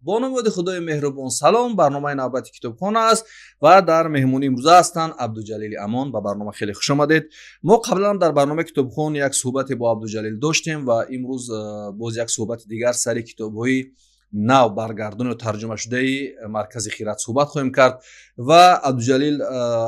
با نام خدای مهربان سلام. برنامه نوبت کتابخانه است و در مهمونی امروز هستند عبدالجلیل امان. با برنامه خیلی خوش آمدید. ما قبلا در برنامه کتابخانه یک صحبت با عبدالجلیل داشتیم و امروز باز یک صحبت دیگر سر کتاب‌های نو برگردان و ترجمه شده مرکز خیرات صحبت خواهیم کرد و عبدالجلیل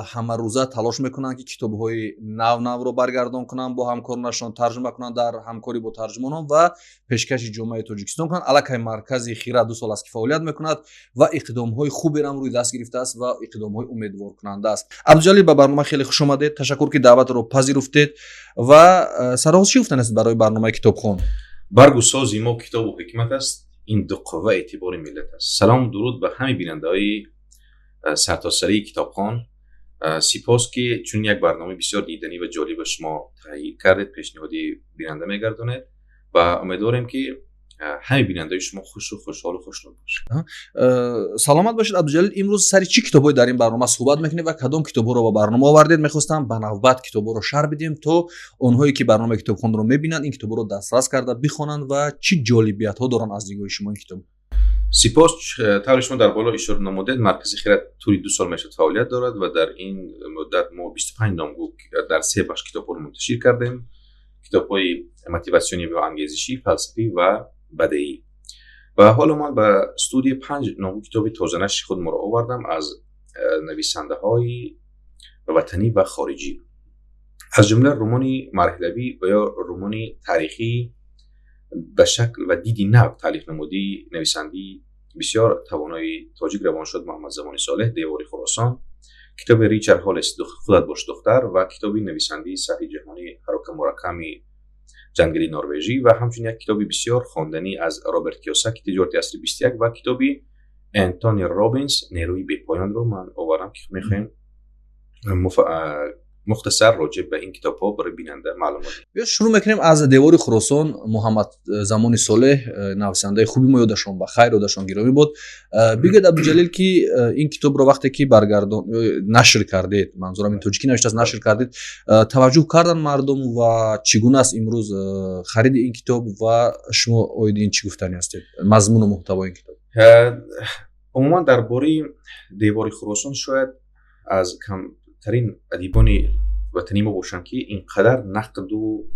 همه روزه تلاش میکنن که کتاب‌های نو رو برگردان کنن، با همکارانشان ترجمه کنن، در همکاری با ترجمانان و پیشکش جامعه تاجیکستان کنن. الکی مرکز خیرات 2 سال است که فعالیت میکند و اقدام‌های خوبی را روی دست گرفته است و اقدام‌های امیدوار کننده است. عبدالجلیل به برنامه خیلی خوش آمدید. تشکر که دعوت رو پذیرفتید و سرآغاز چی گفتن است برای برنامه کتابخانه؟ برگوسازی ما کتاب و حکمت است. این دو قوه اعتبار ملت است. سلام درود به همه بیننده‌های سرتاسری کتابخانه. سپاس که چون یک برنامه بسیار دیدنی و جالب شما تهیه کردید، پیشنهادی بیننده میگردونید و امیدوارم که همه بیننده شما خوش و خوشحال و خوشنود باشند. سلامت باشید عبدالجلیل. امروز سری چی کتابی در این برنامه صحبت میکنید و کدام کتابا رو با برنامه آوردید؟ میخواستم به نوبت کتابا رو شرح بدیم تا اونهایی که برنامه کتابخانه رو میبینن این کتابا رو دسترس کرده بخونن و چی جالبیت ها دارن از دیدگاه شما این کتاب. سپاس. طور شما در بالا اشاره نمودید مرکز خیرات طوری 2 سال میشه فعالیت دارد و در این مدت ما 25 نامگو در 3 بخش کتاب رو منتشر کردیم. کتاب‌های موتیواسیونی و انگیزشی، فلسفی و بدیهی. و حالا من به استودیوی 5 نامگو کتاب تازه نشر خود رو آوردم از نویسنده‌های وطنی و خارجی، از جمله رمانی مرحله‌ای و یا رمانی تاریخی به شکل و دیدی نو تالیف نمودی نویسندی بسیار توانایی تاجیک روانشد محمد زمانی صالح دیوار خراسان، کتاب ریچارد هالس خودت باش دختر و کتابی نویسندی سطح جهانی هاروکی موراکامی جنگلی نروژی و همچنین یک کتابی بسیار خواندنی از رابرت کیوساکی تجارت عصر 21 و کتابی انتونی رابینز نیروی بی‌پایان رو من آوردم که می‌خوایم مختصر راجع به این کتاب‌ها برای بیننده معلومات. بیا شروع می‌کنیم از دیوار خراسان. محمد زمانی صالح نویسنده خوبی ما یادشون بخیر یادشون گرامی بود. بگید عبدالجلیل که این کتاب رو وقتی که برگردان نشر کردید، منظورم این توجیکی نوشته از نشر کردید، توجه کردن مردم و چگونه است امروز خرید این کتاب و شما اویدین چی گفتنی هستید مضمون و محتوای این کتاب؟ عموما درباره دیوار خراسان شاید از کمترین ادیبان وطنی ما باشن که اینقدر نقد و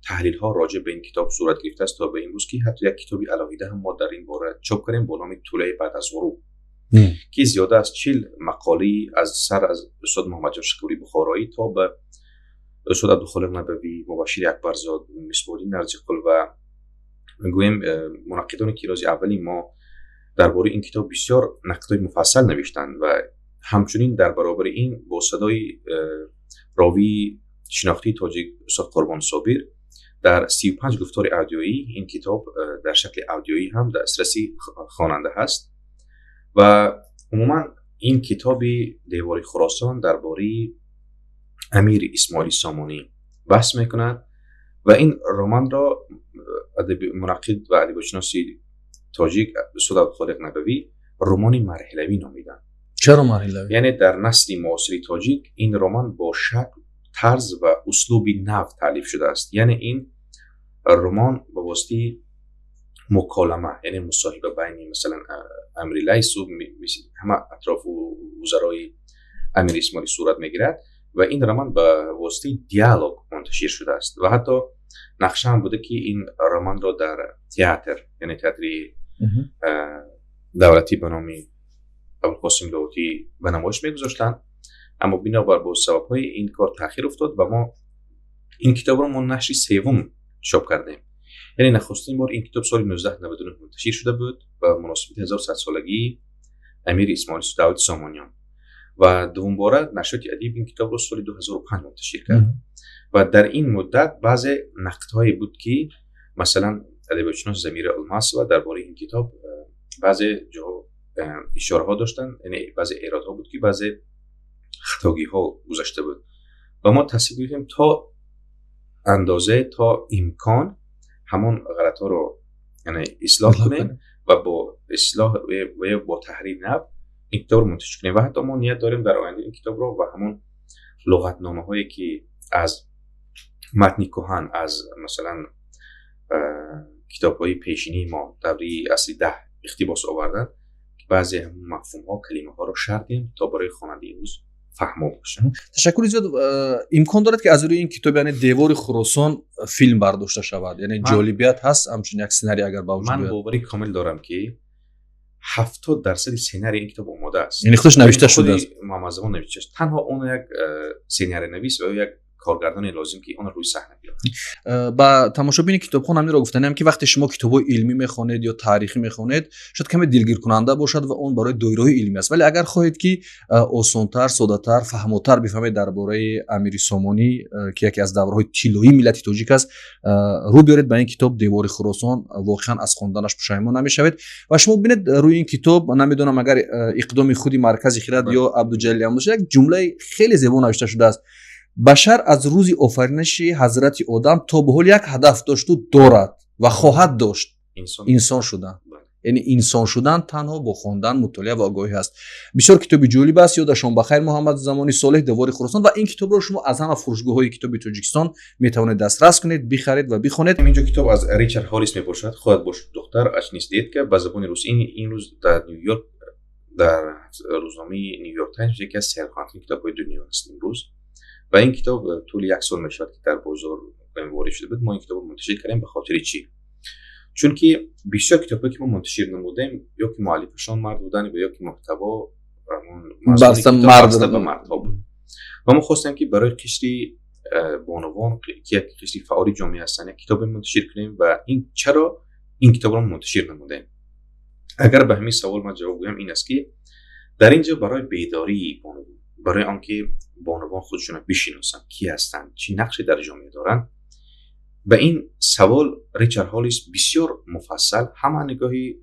تحلیل ها راجع به این کتاب صورت گرفته است تا به امروز که حتی یک کتابی علاویده هم ما در این باره چاپ کردیم با نام طلوع بعد از غروب که زیاده از 40 مقاله از سر از استاد محمد جان شکوری بخارایی تا به استاد عبدالخالق نبوی، مبشر اکبرزاد، مصباحی نرجی‌قل و میگویم منقدان کیرازی اولی ما درباره این کتاب بسیار نقدهای مفصل نوشتند و همچنین در برابر این با صدای راوی شناختی تاجیک استاد قربان صابر در 35 گفتار اودیویی این کتاب در شکل اودیویی هم در دسترسی خواننده هست و عموما این کتاب دیوار خراسان درباره امیر اسماعیل سامانی بحث میکند و این رمان را منقد و ادبیاتشناسی تاجیک استاد عبدالخالق نبوی رمان مرحله‌ای نامیدند. چرا مرحله‌ای؟ یعنی در نسل معاصر تاجیک این رمان با شکل، طرز و اسلوبی نو تالیف شده است. یعنی این رمان با واسطه مکالمه، یعنی مصاحبه بین مثلا امیر لیث و همه اطراف وزرای امیر اسماعیل صورت میگیرد و این رمان با واسطه دیالوگ منتشر شده است و حتی نقشه هم بوده که این رمان را در تئاتر، یعنی تئاتری دولتی به نام ابوالقاسم لاهوتی به نمایش میگذاشتن، اما بنابر با سبب‌های این کار تأخیر افتاد و ما این کتاب رو ما نشر سوم چاپ کردیم. یعنی نخستین بار این کتاب سال 1999 منتشر شده بود و مناسبت 1100 سالگی امیر اسماعیل داود سامانیان و دوم بار نشریات ادیب این کتاب رو سال 2005 منتشر کرد و در این مدت بعض نقدهایی بود که مثلا ادبیاتشناس ضمیر الماس و درباره این کتاب بعض جا اشاره ها داشتن، یعنی بعض ایراد ها بود که بعض خطاگی ها گذاشته بود و ما تصمیم گرفتیم تا اندازه تا امکان همون غلط ها رو یعنی اصلاح کنیم و با اصلاح و با تحریر نو این کتاب رو منتشر کنیم و حتی ما نیت داریم در آینده این کتاب رو و همون لغتنامه هایی که از متن کهن از مثلا کتاب های پیشینی ما دوره اصلی 10 اقتباس آوردن که بعضی همون مفهوم ها کلمه ها رو شردیم تا برای خواننده امروز فهمو باشه. تشکر زیاد. امکان دارد که از روی این کتاب یعنی دیوار خراسان فیلم برداشته شود؟ یعنی جالبیت هست همچنین یک سناریو اگر با وجود من بیاد؟ باوری کامل دارم که 70% سناریو این کتاب آماده است. یعنی خودش نوشته شده است. محمد زمان نوشته است. تنها اون یک سناریو نویس و یک کارگردان لازم که اون روی صحنه بیاره. با تماشابین کتابخوان همین را گفتنم که وقتی شما کتاب‌های علمی میخوانید یا تاریخی میخوانید شاید کمی دلگیر کننده باشد و اون برای دایره علمی است، ولی اگر خواهید که آسان‌تر، ساده‌تر، فهم‌تر بفهمید درباره امیری سامانی که یکی از دوره‌های طلایی ملت تاجیک است رو بیارید به این کتاب دیوار خراسان، واقعا از خواندنش پشیمان نمیشوید. و شما ببینید روی این کتاب نمیدونم اگر اقدام خودی مرکز خرد یا عبدالجلیل امون یک جمله خیلی زیبا نوشته شده است: بشر از روز آفرینش حضرت آدم تا به حال یک هدف داشت و دارد و خواهد داشت، انسان شدن. یعنی انسان شدن تنها با خواندن، مطالعه و آگاهی است. بسیار کتابی جالب است. یادشان بخیر محمد زمانی صالح، دیوار خراسان. و این کتاب رو شما از همه فروشگاه‌های کتاب تاجیکستان میتوانید دسترس کنید، بخرید و بخونید. اینجا کتاب از ریچارد هالیس میباشد. خواهد باش دختر اچنیس دید که به زبان روسی این روز در نیویورک در روزنامه نیویورک تایمز یکی از سرخواننده کتاب‌های دنیا است امروز. و این کتاب طول یک سال میشد که در بازار وارد شده بود. ما این کتاب منتشر کردیم به خاطر چی؟ چون که بیشتر کتابایی که ما منتشر نمودیم یا که مؤلفشان مرد بودن و یا که محتوا مرد بود. و ما خواستیم که برای قشری بانوان که یک قشری فعال جامعه هستن یک کتاب منتشر کنیم و این چرا این کتاب رو منتشر نمودیم. اگر به همین سوال من جواب بدم این است که در اینجا برای بیداری بانوان، برای آنکه بانوان خودشون رو بشناسن کی هستن، چی نقشی در جامعه دارن، به این سوال ریچارد هالیس بسیار مفصل هم نگاهی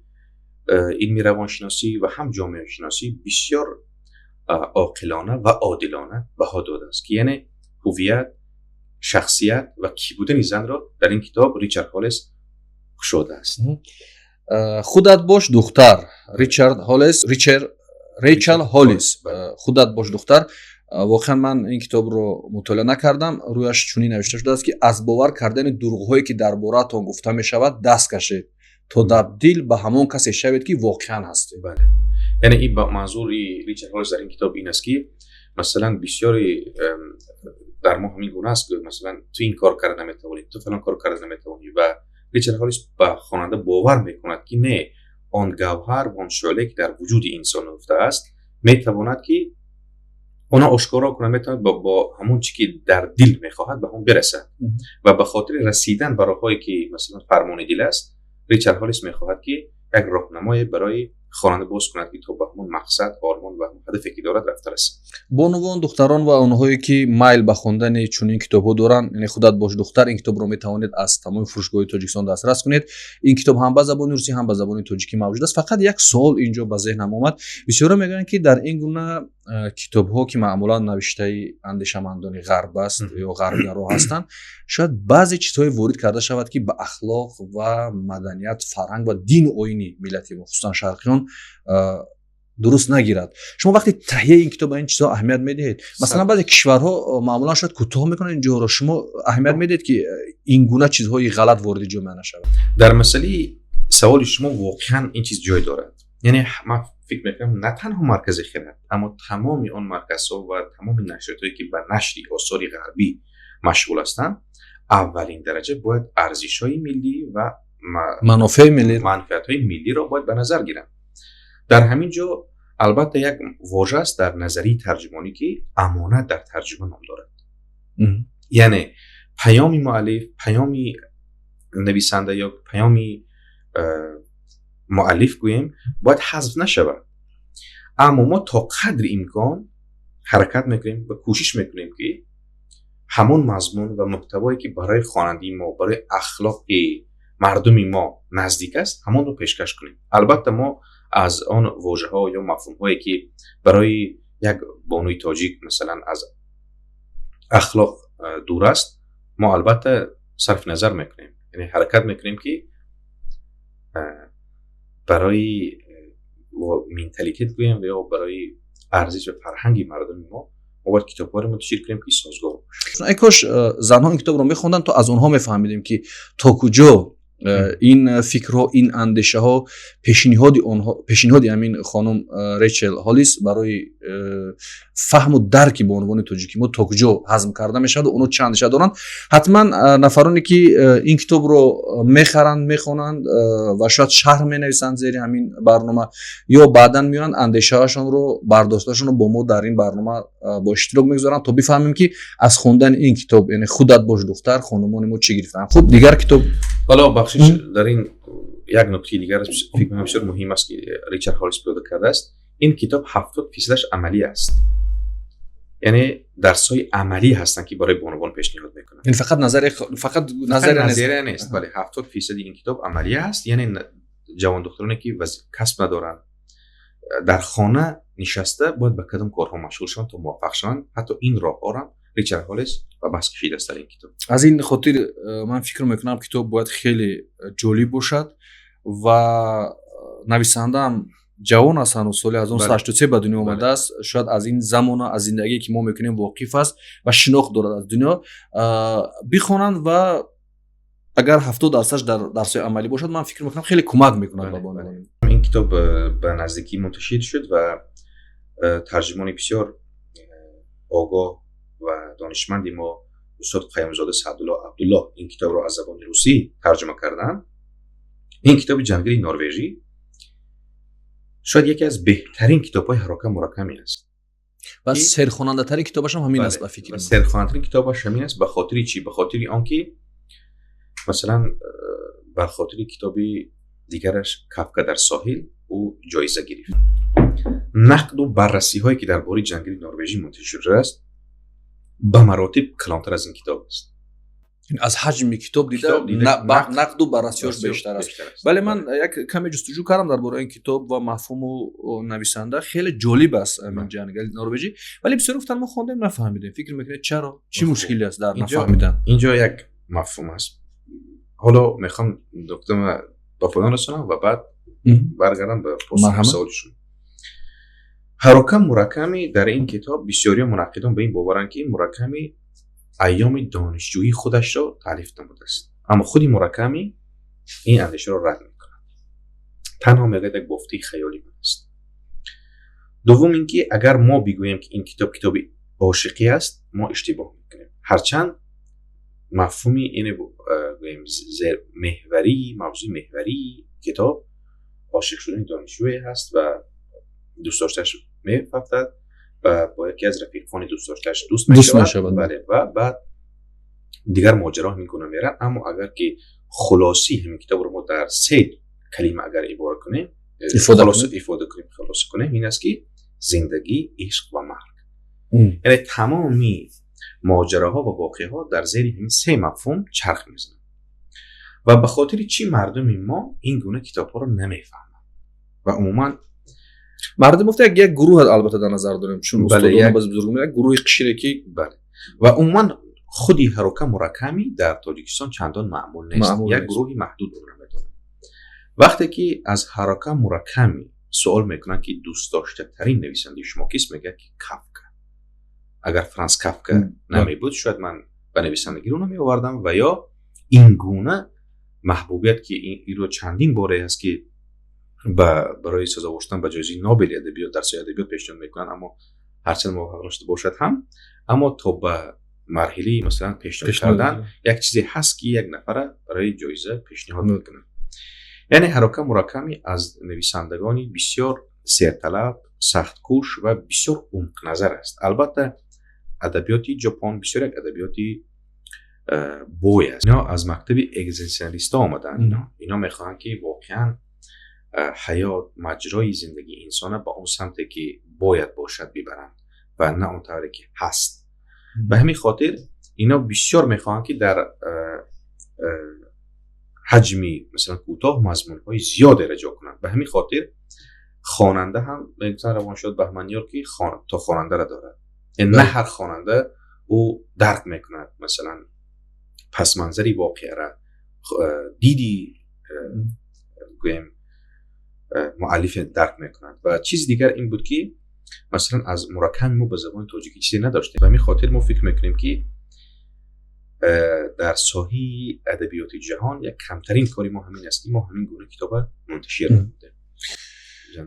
علمی روانشناسی و هم جامعه شناسی بسیار عاقلانه و عادلانه بها داده است که یعنی هویت، شخصیت و کی بودن زن را در این کتاب ریچارد هالیس شده است. خودت باش دختر، ریچارد هالیس. خودت باش دختر. واقعا من این کتاب رو مطالعه نکردم. رویش چنین نوشته شده است که از باور کردن دروغ‌هایی که درباره‌تان گفته می‌شود دست کشید تا تبدیل به همان کسی شوید که واقعا هستید. بله. یعنی این با منظور ریچارد هالیس در این کتاب این است که مثلا بسیاری در ما همین گونه است که مثلا تو این کار کردن نمی‌توانی، تو فلان کار کردن نمی‌توانی و ریچارد هالیس به خواننده باور می‌کند که نه، آن گوهر و آن شعله که در وجود انسان نهفته است می‌تواند که اونا آشکارا کنه، میتونه با همون چی که در دل میخواهد به اون برسه و به خاطر رسیدن به راههایی که مثلا فرمان دل است ریچارد هالیس میخواهد که یک راهنمای برای خواننده باز کند که تو به همون مقصد، آرمان و هدفی که دارد رفته رسه. بانوان، دختران و اونهایی که میل به خواندن چنین کتاب‌ها دارن، یعنی خودت باش دختر، این کتاب رو میتوانید از تمام فروشگاه‌های تاجیکستان دسترس کنید. این کتاب هم به زبان روسی هم به زبان تاجیکی موجود است. فقط یک سوال اینجا به ذهنم اومد. بسیارا میگن که در این گونه کتاب‌ها که معمولا نوشته اندیشمندان غرب است یا غربگرا هستند، شاید بعضی چیزهای وارد کرده شود که به اخلاق و مدنیت، فرهنگ و دین و آیین ملت ما خصوصا شرقیان درست نگیرد. شما وقتی تهیه این کتاب این چیزا اهمیت میدهید؟ مثلا بعضی کشورها معمولا شاید کوتاه میکنن اینجا رو، شما اهمیت میدید که این گونه چیزهای غلط وارد جامعه نشود؟ در مسئله سوال شما واقعا این چیز جای دارد. یعنی من فکر میکنم نه تنها مرکز خرد اما تمام آن مرکزها و تمام نشریات‌هایی که به نشر آثار غربی مشغول هستند اولین درجه باید ارزش‌های ملی و منفعت‌های ملی را باید به نظر گیرند. در همین جا البته یک واژه است در نظری ترجمانی که امانت در ترجمه نام دارد. یعنی پیامی مؤلف، پیامی نویسنده یا پیامی مؤلف گوییم باید حذف نشود، اما ما تا قدر امکان حرکت میکنیم و کوشش میکنیم که همون مضمون و محتوایی که برای خواننده ما، برای اخلاق مردم ما نزدیک است همون رو پیشکش کنیم. البته ما از آن واژه ها یا مفهوم هایی که برای یک بانوی تاجیک مثلا از اخلاق دور است ما البته صرف نظر میکنیم، یعنی حرکت میکنیم که برای منتالیته گویم یا برای ارزش و فرهنگ مردم ما باید کتاب‌ها رو منتشر کنیم که سازگار باشه. ای کاش زنها این کتاب رو می‌خوندن تا از اونها می‌فهمیدیم که تا کجا این فکرها، این اندیشه ها پیشنهاد همین خانم ریچل هالیس برای فهم و درک به عنوان تاجیکی ما تا کجا هضم کرده میشد و اونو چند اندیشه دارن. حتما نفرانی که این کتاب رو میخرند میخونند و شاید شرح مینویسند زیر همین برنامه یا بعدا میان اندیشه هاشون رو برداشتشون رو با ما در این برنامه با اشتراک میگذارن تا بفهمیم که از خوندن این کتاب، یعنی خودت باش دختر، خانمان ما چی گرفتن. خب دیگر کتاب حالا بخشش در این یک نکته دیگر فکر می‌کنم بسیار مهم است که ریچارد هالیس پیدا کرده است. این کتاب 70% عملی است، یعنی درس‌های عملی هستن که برای بانوان پیشنهاد میکنن. این فقط نظر نیست، بله 70% این کتاب عملی است. یعنی جوان دخترانی که کسب ندارن در خانه نشسته باید به کدام کارها مشغول شوند تا موفق شوند. حتی این راه‌ها را ریچارد هالیس و بحث کشیده است در این کتاب. از این خاطر من فکر میکنم کتاب باید خیلی جالب باشد و نویسنده هم جوان است، هنوز سال 1983 به دنیا آمده است. شاید از این زمانه از زندگی که ما میکنیم واقف است و شناخت دارد از دنیا. بخونند و اگر 70% در درس عملی باشد من فکر میکنم خیلی کمک میکند به بانوان. این کتاب به نزدیکی منتشر شد و ترجمان بسیار آگاه و دانشمندی ما استاد قیامزاده سعدالله عبدالله این کتاب را از زبان روسی ترجمه کردن. این کتاب جنگلی نروژی شاید یکی از بهترین کتاب‌های هاروکی موراکامی است. و سرخواننده ترین کتابش هم همین است به فکر من. سرخواننده ترین کتابش همین است. به خاطر چی؟ به خاطر آنکه مثلا به خاطر کتابی دیگرش کافکا در ساحل او جایزه گرفت. نقد و بررسی هایی که درباره جنگل نروژی منتشر شده است به مراتب کلانتر از این کتاب است. از حجم کتاب دیده نقد و بررسیش بیشتر است. ولی من یک کمی جستجو کردم درباره این کتاب و مفهوم و نویسنده خیلی جالب است این جنگل نروژی، ولی بسیار گفتن ما خوندیم نفهمیدیم. فکر میکنید چرا؟ چی مشکلی است در نفهمیدن؟ اینجا یک مفهوم است. حالا میخوام دکتر با پایان رسونم و بعد برگردم به پاسخ سوالشون. هاروکی موراکامی در این کتاب بسیاری منقدان به این باورند که موراکامی ایام دانشجویی خودش را تعریف نموده است، اما خود موراکامی این اندیشه را رد میکند. تنها میگوید یک گفته خیالی من است. دوم اینکه اگر ما بگوییم که این کتاب عاشقی است ما اشتباه میکنیم، هرچند مفهومی اینه موضوع محوری کتاب عاشق شدن دانشجویی هست و دوست داشتهش میفتد و با یکی از رفیقان دوست داشتهش دوست میشود. بله. و بعد دیگر ماجرا میکنه میرن. اما اگر که خلاصی همین کتاب رو ما در 3 کلمه اگر عبارت کنیم خلاصه کنیم این است که زندگی، عشق و مرگ. یعنی تمامی ماجراها و واقعها در زیر همین 3 مفهوم چرخ میزنن و به خاطر چی مردم ما این گونه کتاب‌ها رو نمیفهمن و عموما مردم یک گروه البته در نظر داریم چون استادان باز بزرگ میگن گروه قشیرکی. بله. و عموما خودی هاروکی موراکامی در تاجیکستان چندان معمول نیست. یک گروهی محدود رو میدونن. وقتی که از هاروکی موراکامی سوال میکنن که دوست داشته ترین نویسنده شما کیست، میگه که کافکا. اگر فرانس کافکا نمی بود شاید من به نویسندگی رو نمی آوردم و یا این گونه محبوبیت که این رو چندین باره هست که برای سزاوار شدن به جایزه نوبل ادبیات در سایه ادبیات پیشنهاد میکنن، اما هرچند موفق نشده باشد هم اما تا به مرحله مثلا پیشنهاد کردن یک چیزی هست که یک نفر برای جایزه پیشنهاد میکنه. یعنی هاروکی موراکامی از نویسندگانی بسیار سرطلب، سخت‌کوش و بسیار عمق نظر است. البته ادبیاتی ژاپن بسیار یک ادبیاتی بوی است. اینا از مکتب اگزیستانسیالیستا آمدن. اینا میخوان که واقعا حیات مجرای زندگی انسان با اون سمتی که باید باشد ببرند و نه اون طوری که هست. به همین خاطر اینا بسیار میخوان که در حجمی مثلا کوتاه مضمون‌های زیاد ارجاع کنند. به همین خاطر خواننده هم مثلا روانشاد بهمنیار که تا خواننده را دارد. نه هر خواننده او درک میکند مثلا پس منظری واقعه را دیدی گویم مؤلف درک میکنند. و چیز دیگر این بود که مثلا از موراکامی ما به زبان تاجیکی چیزی نداشتیم و همین خاطر ما فکر میکنیم که در ساحه ادبیات جهان یک کمترین کاری ما همین است که ما همین گونه کتاب منتشر نموده.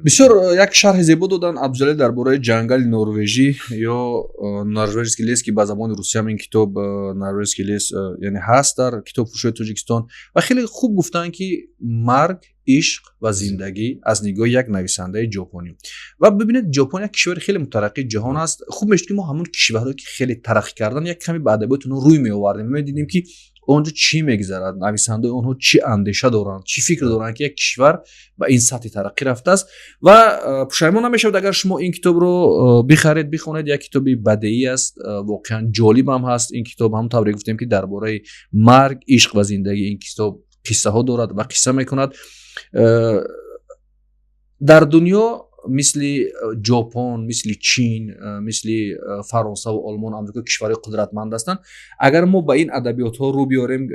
بسیار یک شرح زیبا دادن عبدالجلیل درباره جنگل نروژی یا نروژسکی که به زبان روسی هم این کتاب نروژسکی لیس یعنی هست در کتاب فروش تاجیکستان و خیلی خوب گفتن که مرگ، عشق و زندگی از نگاه یک نویسنده ژاپنی. و ببینید ژاپن یک کشور خیلی مترقی جهان است. خوب میشه که ما همون کشورهایی که خیلی ترقی کردن یک کمی به ادبیات اونها روی می آوردیم، می دیدیم که اونجا چی میگذرد، نویسنده اونها چی اندیشه دارن، چی فکر دارن که یک کشور به این سطح ترقی رفته است. و پشیمون نمیشود اگر شما این کتاب رو بخرید بخونید. یک کتاب بدیعی است، واقعا جالب هم هست. این کتاب هم طوری گفتیم که درباره مرگ، عشق و زندگی این کتاب قصه ها دارد و قصه میکند. در دنیا مثل ژاپن، مثل چین، مثل فرانسه و آلمان، آمریکا کشورهای قدرتمند هستند. اگر ما به این ادبیات ها رو بیاریم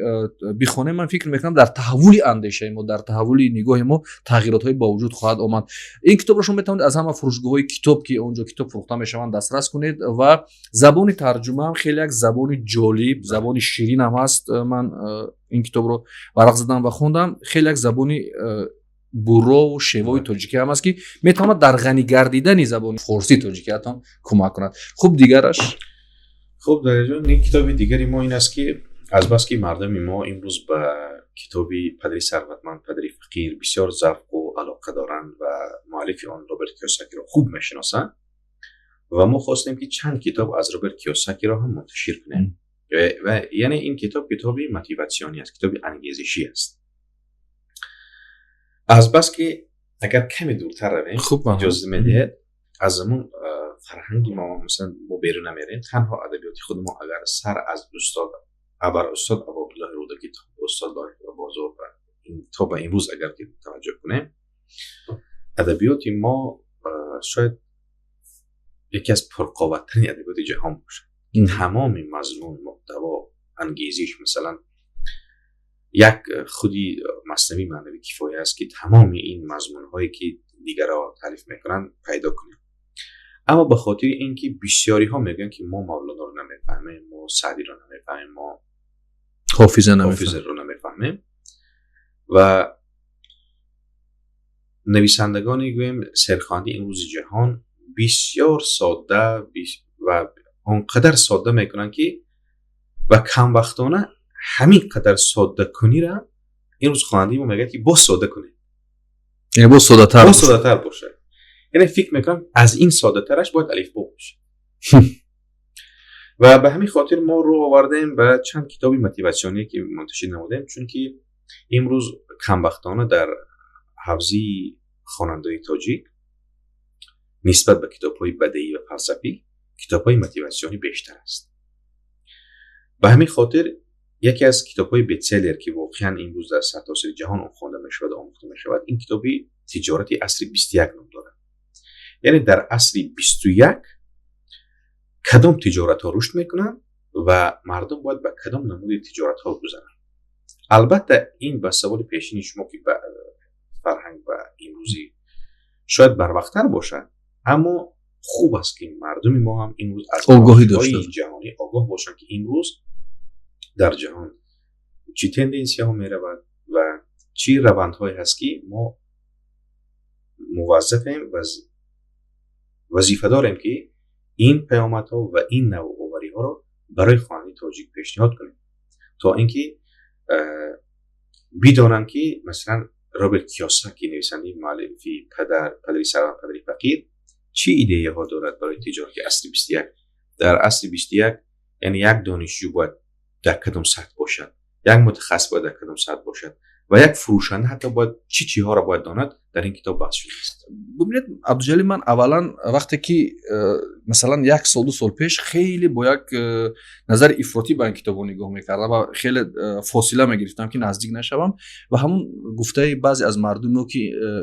بخونیم، من فکر میکنم در تحول اندیشه ما، در تحول نگاه ما تغییرات های با وجود خواهد آمد. این کتاب را شما میتونید از همه فروشگاه های کتاب که اونجا کتاب فروخته میشوند دسترس کنید و زبان ترجمه هم خیلی یک زبان جالب، زبان شیرین هم هست. من این کتاب رو ورق زدم و خوندم. خیلی یک زبانی برو و شیوای تاجیکی هم است که میتواند در غنی گردیدن زبان فارسی تاجیکی هم کمک کند. خوب دیگرش خب در جون یک کتاب دیگری ما این است که از بس که مردم ما امروز به کتابی پدری ثروتمند پدری فقیر بسیار ذوق و علاقه دارند و مؤلف آن رابرت کیوساکی را خوب میشناسند و ما خواستیم که چند کتاب از رابرت کیوساکی را هم منتشر کنیم و یعنی این کتابی موتیواسیونی است، کتابی انگیزشی است. از بس که اگر کمی دورتر رویم اجازه میدهید از زمان فرهنگی ما مثلا ما بیرون نمیریم، تنها ادبیات خود ما اگر سر از استاد عبدالله رودکی تا استاد لاحق بازار و تا به امروز اگر که توجه کنیم، ادبیات ما شاید یکی از پرقوت‌ترین ادبیات جهان باشه. تمام مضمون، محتوا، انگیزش، مثلا یک خودی مثنوی معنوی کفایه است که تمام این مضمون هایی که دیگرها تعریف میکنن پیدا کنیم. اما به خاطر اینکه بسیاری ها میگن که ما مولانا رو نمیفهمیم، ما سعدی رو نمیفهمیم، ما حافظ رو نمیفهمیم و نویسندگانی گویم سرخوانده امروز جهان بسیار ساده و اونقدر ساده میکنن که و کم وقتانه همین قدر ساده کنی را این روز خواننده ما میگه که با ساده کنی، یعنی با ساده تر باشه. یعنی فکر میکنم از این ساده ترش باید الف با باشه. و به همین خاطر ما رو آوردیم و چند کتابی موتیواسیونی که منتشر نمودیم، چون که امروز کم وقتانه در حوزه خواننده‌های تاجیک نسبت به کتاب‌های بدیعی و فلسفی کتاب‌های موتیواسیونی بیشتر است. به همین خاطر یکی از کتاب‌های بستسلر که واقعاً امروز در سرتاسر جهان خوانده می‌شود و آموخته می‌شود، این کتابی تجارت عصر 21 نام دارد. یعنی در عصر 21 کدام تجارت‌ها رشد می‌کنند و مردم باید به کدام نمود تجارت‌ها گذرند. البته این به سوال پیشین شما که فرهنگ و امروزی شاید بر وقت‌تر باشد، اما خوب است که مردم ما هم امروز از آگاهی داشته جهانی آگاه باشن که امروز در جهان چی تندنسی ها می رود و چی روندهایی هست که ما موظفیم و وظیفه داریم که این پیامد ها و این نوآوری ها رو برای خواننده تاجیک پیشنهاد کنیم تا اینکه بدانن که مثلا رابرت کیوساکی نویسنده مؤلفی پدری ثروتمند پدری فقیر چی ایده ها دارد برای تجارت عصر 21. در عصر 21 یعنی یک دانشجو باید در کدام سطح باشد، یک متخصص باید در کدام سطح باشد و یک فروشنده حتی باید چی ها را باید داند. در این کتاب بحث شده است. ببینید عبدالجلیل، من اولا وقتی که مثلا 1 سال 2 سال پیش خیلی با یک نظر افراطی به این کتابو نگاه میکردم و خیلی فاصله میگرفتم که نزدیک نشوم و همون گفته بعضی از مردم که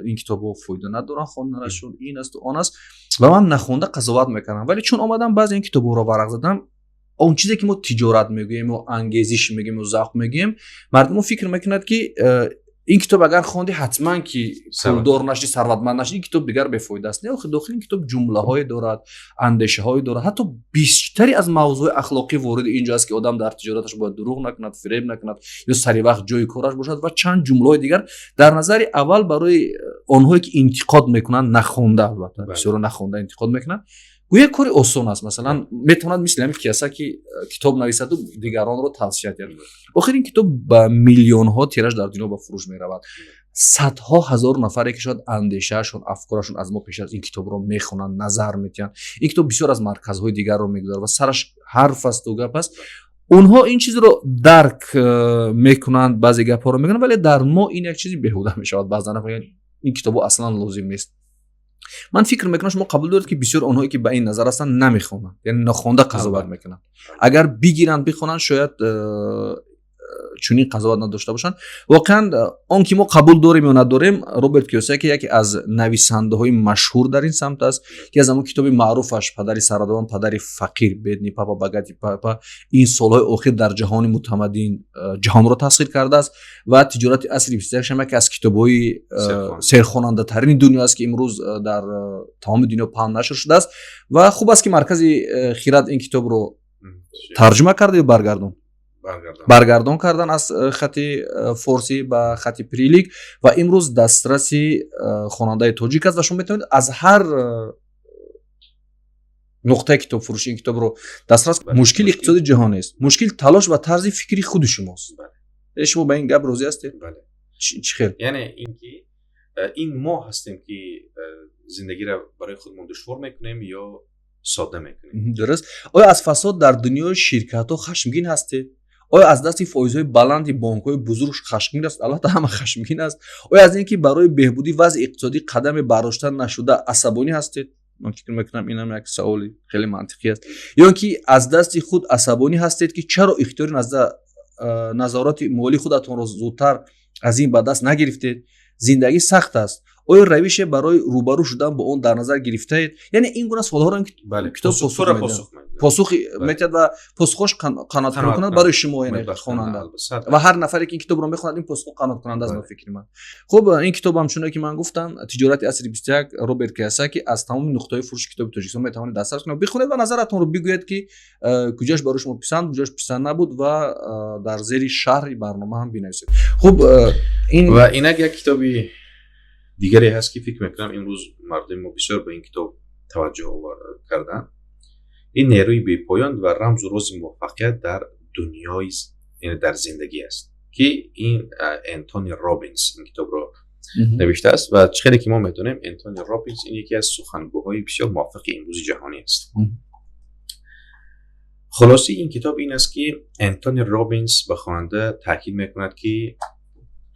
این کتابو فایده ندارن خوندنشون، این است و آن است و من نخونده قضاوت میکنم. ولی چون اومدم بعضی این کتابو رو ورق زدم، اون چیزی که ما تجارت میگیم و انگیزش میگیم و ذوق میگیم، مردم فکر میکنند که این کتاب اگر خوندی حتما که ثروت. پولدار نشی، ثروتمند نشی، این کتاب دیگر بفایده است. نه آخه داخل این کتاب جمله های دارد، اندیشه های دارد، حتی بیشتری از موضوع اخلاقی وارد اینجا است که آدم در تجارتش باید دروغ نکند، فریب نکند یا سری وقت جای کارش باشد و چند جمله های دیگر در نظر اول برای آنهایی که انتقاد میکنن نخونده، البته بسیار نخونده انتقاد میکنن، گویا کار آسان است. مثلا میتواند مثل همین کسی که کتاب نویسد و دیگران رو توصیه کرد. آخر این کتاب با میلیون ها تیراژ در دنیا به فروش میرود. صدها هزار نفری که شاید اندیشهشون، افکارشون از ما پیش از این کتاب رو میخونن، نظر میتین. این کتاب بسیار از مرکزهای دیگر رو میگذاره و سرش حرف است و گپ است. اونها این چیز رو درک میکنند، بعضی گپ ها رو میگن، ولی در ما این یک چیزی بیهوده میشود. بعضا این کتاب اصلا لازم نیست. من فکر میکنم شما قبول دارید که بسیار اونهایی که به این نظر هستن نمیخونن، یعنی نخونده قضاوت میکنن. اگر بگیرن بخونن شاید چونین قضاوت نداشته باشن. واقعا اون که ما قبول داریم یا نداریم، روبرت کیوساکی یکی از نویسنده های مشهور در این سمت است که از همون کتاب معروفش پدری سردوان، پدری فقیر، بدنی پاپا باگاتی پاپا، این سالهای اخیر در جهان متمدن جهان رو تسخیر کرده است و تجارت اصلی بسیارش هم که از کتاب‌های سرخواننده ترین دنیا است که امروز در تمام دنیا پخش نشر شده است و خوب است که مرکز خیرات این کتاب رو ترجمه کرده و برگردان کردن از خط فارسی به خط پریلیک و امروز دسترسی خواننده تاجیک است و شما میتونید از هر نقطه کتاب فروشی این کتاب رو دسترس کنید. مشکل اقتصادی جهان است، مشکل تلاش و طرز فکری خود شماست. شما به این گپ راضی هستید؟ بله. چی خیر؟ یعنی اینکه این ما هستیم که زندگی را برای خودمون دشوار میکنیم یا ساده میکنیم. درست. آیا از فساد در دنیای شرکت‌ها خشمگین هستید؟ آیا از دست فایزهای بلند بانک‌های بزرگ خشمگین است؟ البته همه خشمگین است. آیا از اینکه برای بهبودی وضع اقتصادی قدم برداشته نشده عصبانی هستید؟ من فکر می‌کنم این هم یک سوال خیلی منطقی است. یا اینکه از دست خود عصبانی هستید که چرا اختیار نظارات مالی خودتون را زودتر از این به دست نگرفتید؟ زندگی سخت است. آیا روش برای روبرو شدن با اون در نظر گرفته اید؟ یعنی این گونه سوال‌ها را کتاب پاسخ می‌دهد و پاسخش قناعت کننده برای شما یعنی خواننده و هر نفری که این کتاب رو می‌خواند این پاسخ قناعت کننده است. فکر من خب این کتاب هم چون که من گفتم تجارت عصری 21 روبرت کیوساکی از تمام نقطه‌های فروش کتاب تاجیکستان میتوانید دسترس کنید، بخونید و نظرتون رو بگویید که کجاش برای شما پسند نبود و در زیر شرح برنامه هم بنویسید. خب این و اینک یک کتابی دیگری هست که فکر میکنم امروز مردم ما بسیار به این کتاب توجه کردن. این نیروی بی‌پایان و رمز و راز موفقیت در دنیای، یعنی در زندگی است که این انتونی رابینز این کتاب رو نوشته است و خیلی که ما میدونیم انتونی رابینز این یکی از سخنگوهای بسیار موفق امروز جهانی است. خلاصی این کتاب این است که انتونی رابینز به خواننده تاکید میکند که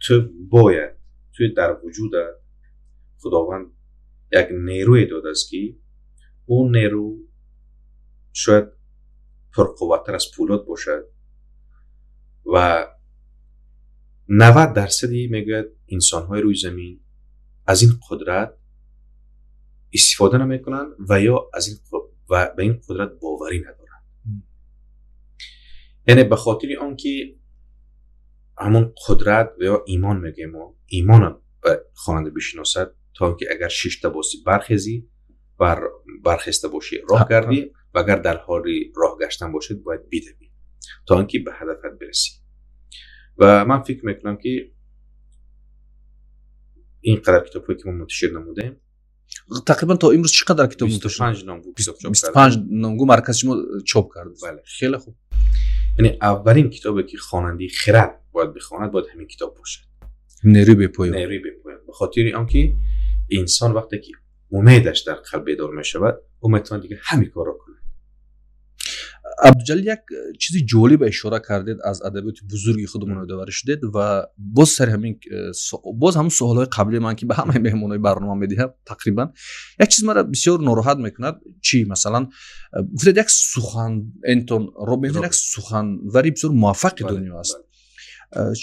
تو باید در وجود خداوند یک نیروی داده است که اون نیرو شاید پرقوت‌تر از پولاد باشد و 90% میگوید انسان‌های روی زمین از این قدرت استفاده نمی‌کنند و یا از این و به این قدرت باوری ندارند. یعنی به خاطر آنکه همون قدرت و یا ایمان میگیم و ایمان به خواننده بشناسد تا که اگر 6 تا باسی برخیزی و برخسته باشی راه گردی و اگر در حال راه گشتن باشید باید بدوی تا اینکه به هدفت برسی. و من فکر میکنم که این قدر کتابی که ما منتشر نمودیم تقریبا تا امروز چقدر کتاب 25 نامگو کتاب چاپ 25 نامگو مرکز شما چاپ کرده. بله خیلی خوب. یعنی اولین کتابی که خواننده خرد باید بخواند باید همین کتاب باشد. نیروی بی‌پایان. به خاطر آنکه انسان وقتی که امیدش در قلب بیدار میشود او میتونه دیگه همین کار رو کنه. عبدالجلیل یک چیزی جالب اشاره کردید از ادبیات بزرگی خودمون یادآور شدید و باز سر همین باز همون سوالای قبلی من که به همه مهمونای برنامه میدیدم تقریبا یک چیز مرا بسیار ناراحت میکند. چی مثلا گفتید یک سخن انتون رابینز یک سخنوری بسیار موفق دنیا است.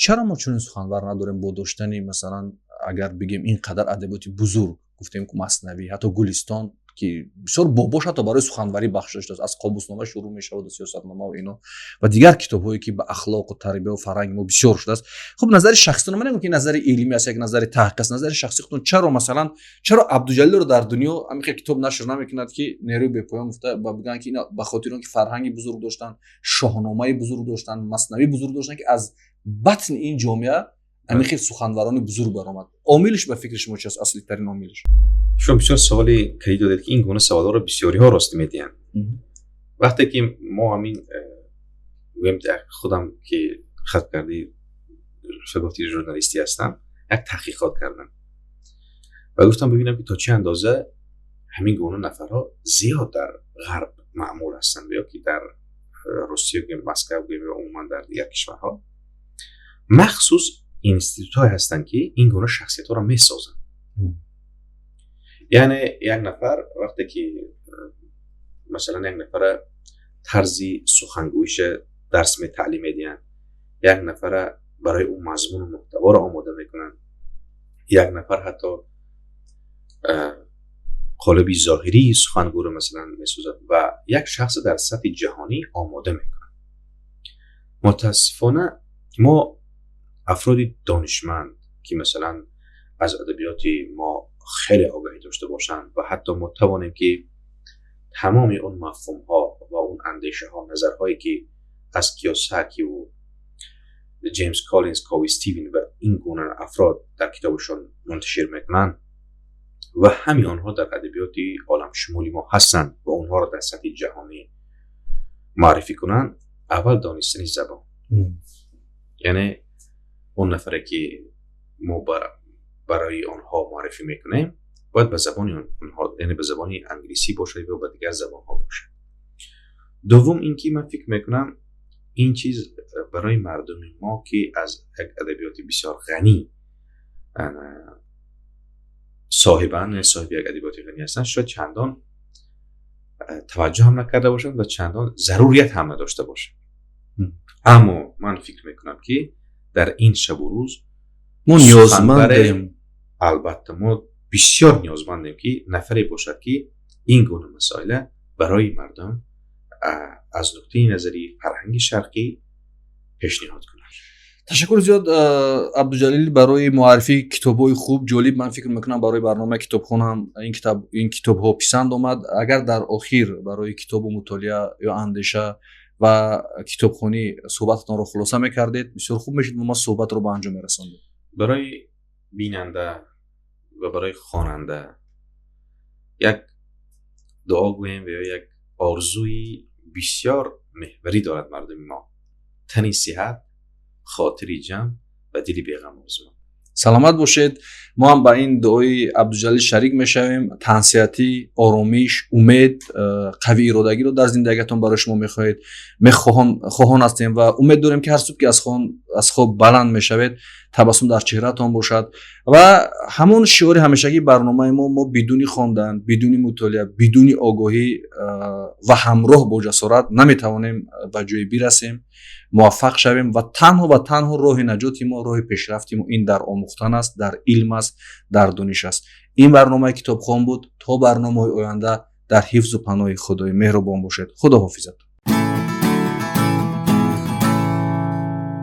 چرا ما چون سخنور نداریم با داشتنی مثلا اگر بگیم اینقدر ادبیات بزرگ گفتیم که مثنوی حتی گلستان که بسیار باباش حتی برای سخنوری بخشش داشت. از قابوسنامه شروع میشه و سیاستنامه و اینا و دیگر کتاب‌هایی که به اخلاق و تربیت و فرهنگ ما بسیار شده است. خب نظر شخصیتون، من نمیگم که نظر علمی است، یک نظر تحقیق است، نظر شخصیتون چرا عبدالجلیل رو در دنیا همین کتاب نشر نمیکند که نیروی به پایان گفته و بگن که اینا به خاطر اینکه فرهنگ بزرگ داشتن، شاهنامه بزرگ داشتن، مثنوی بزرگ داشتن که از بطن این جامعه همین خیلی سخنوران بزرگ برآمد. عاملش به فکر شما چیست؟ اصلی ترین عاملش؟ شما بسیار سوالی که دادید که این گونه سوالا رو بسیاری ها راست میدین. وقتی که ما همین خودم که خط کردی شگفتی ژورنالیستی هستم، یک تحقیقات کردم و گفتم ببینم که تا چه اندازه همین گونه نفرها زیاد در غرب معمول هستن یا که در روسیه و مسکو و عموما در دیگر کشورها مخصوص اینستیتوت های هستن که این گونه شخصیت ها رو میسازن. یعنی یک نفر وقتی که مثلا یک نفر طرزی سخنگویش درس می تعلیم میدین، یک نفر برای اون مضمون و محتوا رو آماده میکنن، یک نفر حتی قالبی ظاهری سخنگو رو مثلا میسازن و یک شخص در سطح جهانی آماده میکنن. متاسفانه ما افرادی دانشمند که مثلا از ادبیات ما خیلی آگاهی داشته باشند و حتی ما توانیم که تمام اون مفهوم ها و اون اندیشه ها، نظرهایی که از کیوساکی و جیمز کالینز، کاوی استیون و این گونه افراد در کتابشون منتشر میکنن و همین آنها در ادبیات عالم شمولی ما هستند و اونها را در سطح جهانی معرفی کنن، اول دانستن زبان. یعنی اون نفره که ما برای آنها معرفی میکنیم باید به زبان اونها، یعنی به زبان انگلیسی باشه و به دیگر زبان ها باشه. دوم اینکه من فکر میکنم این چیز برای مردم ما که از یک ادبیات بسیار غنی صاحب یک ادبیات غنی هستن شاید چندان توجه هم نکرده باشند و چندان ضروریت هم نداشته باشند. اما من فکر میکنم که در این شب و روز ما نیازمندیم، البته ما بسیار نیازمندیم که نفری باشد که این گونه مسائل برای مردم از نقطه نظری فرهنگ شرقی پیشنهاد کنند. تشکر زیاد عبدالجلیل برای معرفی کتاب‌های خوب جالب. من فکر میکنم برای برنامه کتابخانه هم این کتاب‌ها پسند آمد. اگر در آخر برای کتاب و مطالعه یا اندیشه و کتابخوانی صحبتتان رو خلاصه میکردید بسیار خوب میشد و ما صحبت رو به انجام میرساندیم. برای بیننده و برای خواننده یک دعا گوییم و یا یک آرزوی بسیار محوری دارد مردم ما: تنی صحت، خاطری جمع و دلی بی‌غم آرزومند. سلامت باشید. ما هم با این دعای عبدالجلیل شریک میشویم. تنصیحاتی، آرامش، امید، قوی ارادگی رو در زندگیتون برای شما میخواهید. خواهان هستیم و امید داریم که هر صبح که از خواب بلند میشوید تبسم در چهرهتان باشد و همون شعار همیشگی برنامه ما بدون خواندن، بدون مطالعه، بدون آگاهی و همراه با جسارت نمیتوانیم به جای برسیم، موفق شویم و تنها راه نجات ما، راه پیشرفت ما این در آموختن است، در علم است، در دانش است. این برنامه کتابخوان بود. تا برنامه‌های آینده در حفظ و پناه خدای مهربان باشید. خدا حافظتون.